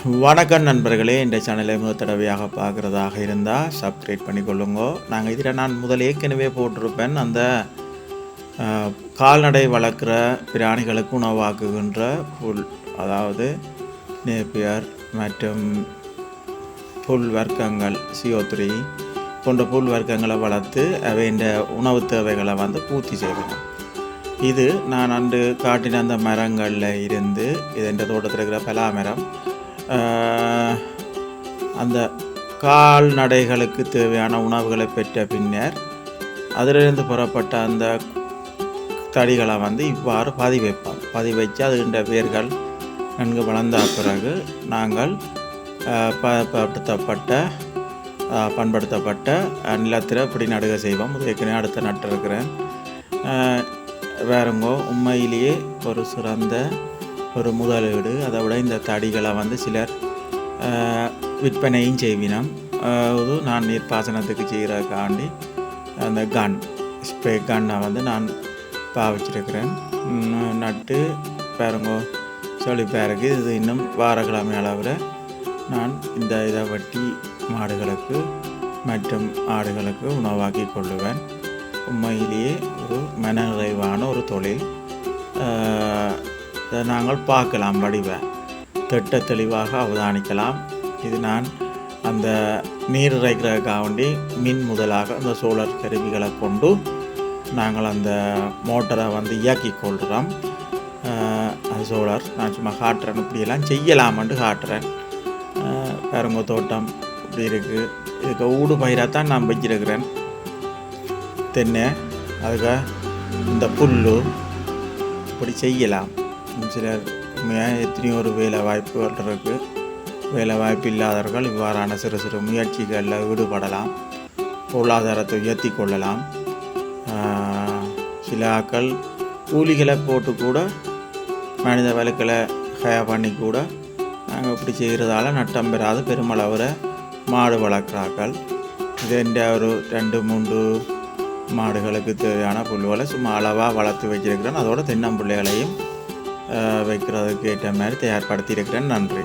வணக்கம் நண்பர்களே, இந்த சேனலை முதல் தடவையாக பார்க்குறதாக இருந்தால் சப்ஸ்கிரைப் பண்ணிக்கொள்ளுங்க. நாங்கள் இதில் நான் முதல் ஏற்கனவே போட்டிருப்பேன், அந்த கால்நடை வளர்க்குற பிராணிகளுக்கு உணவாக்குகின்ற புல், அதாவது நேப்பியர் மற்றும் புல் வர்க்கங்கள் CO3 போன்ற புல் வர்க்கங்களை வளர்த்து அவை இந்த உணவு தேவைகளை பூர்த்தி செய்வேன். இது நான் அன்று காட்டின அந்த மரங்களில் இருந்து இது இந்த தோட்டத்தில் இருக்கிற பலாமரம், அந்த கால்நடைகளுக்கு தேவையான உணவுகளை பெற்ற பின்னர் அதிலிருந்து புறப்பட்ட அந்த தடிகளை இவ்வாறு பதி வச்சு அதுகின்ற வேர்கள் நன்கு வளர்ந்த பிறகு நாங்கள் பண்படுத்தப்பட்ட நிலத்தில் இப்படி நடுக செய்வோம். ஏற்கனவே அடுத்த நட்டு இருக்கிறேன். வேறுங்கோ உண்மையிலேயே ஒரு சிறந்த ஒரு முதலீடு. அதை விட இந்த தடிகளை சிலர் விற்பனையும் செய்வினோம். அது நான் நீர்ப்பாசனத்துக்கு செய்கிறதுக்காண்டி அந்த ஸ்ப்ரே கன்னை நான் பாவிச்சிருக்கிறேன். நட்டு பாருங்கோ செழிப்பாருக்கு. இது இன்னும் வாரக்கிழமை அளவில் நான் இந்த இதை வெட்டி மாடுகளுக்கு மற்றும் ஆடுகளுக்கு உணவாக்கி கொள்ளுவேன். உண்மையிலேயே ஒரு மனநிறைவான ஒரு தொழில். இதை நாங்கள் பார்க்கலாம், வடிவ திட்ட தெளிவாக அவதானிக்கலாம். இது நான் அந்த நீர் இறைக்கிறதுக்காக வேண்டி மின் முதலாக அந்த சோலார் கருவிகளை கொண்டு நாங்கள் அந்த மோட்டரை இயக்கி கொள்கிறோம். அது சோலார் நான் சும்மா காட்டுறேன், இப்படியெல்லாம் செய்யலாமன்ட்டு காட்டுறேன். பாருங்க தோட்டம் இப்படி இருக்குது. இதுக்கு ஊடு பயிராகத்தான் நான் வச்சிருக்கிறேன். தென்னை, அதுக்கு இந்த புல் இப்படி செய்யலாம். சிலர் எத்தனையோ ஒரு வேலை வாய்ப்புகள் இருக்குது. வேலை வாய்ப்பு இல்லாதவர்கள் இவ்வாறான சிறு சிறு முயற்சிகளில் ஈடுபடலாம், பொருளாதாரத்தை உயர்த்தி கொள்ளலாம். சில ஆக்கள் கூலிகளை போட்டு கூட மனித வழக்களை பண்ணி கூட நாங்கள் இப்படி செய்கிறதால நட்டம் பெறாது பெருமளவில் மாடு வளர்க்குறாக்கள். இது இந்த ஒரு 2-3 மாடுகளுக்கு தேவையான புல்லுகளை சும்மா அளவாக வளர்த்து வச்சிருக்கிறேன். அதோட தென்னம்பிள்ளைகளையும் வைக்கிறதுக்கு ஏற்ற மாதிரி தயார்படுத்தியிருக்கிறேன். நன்றி.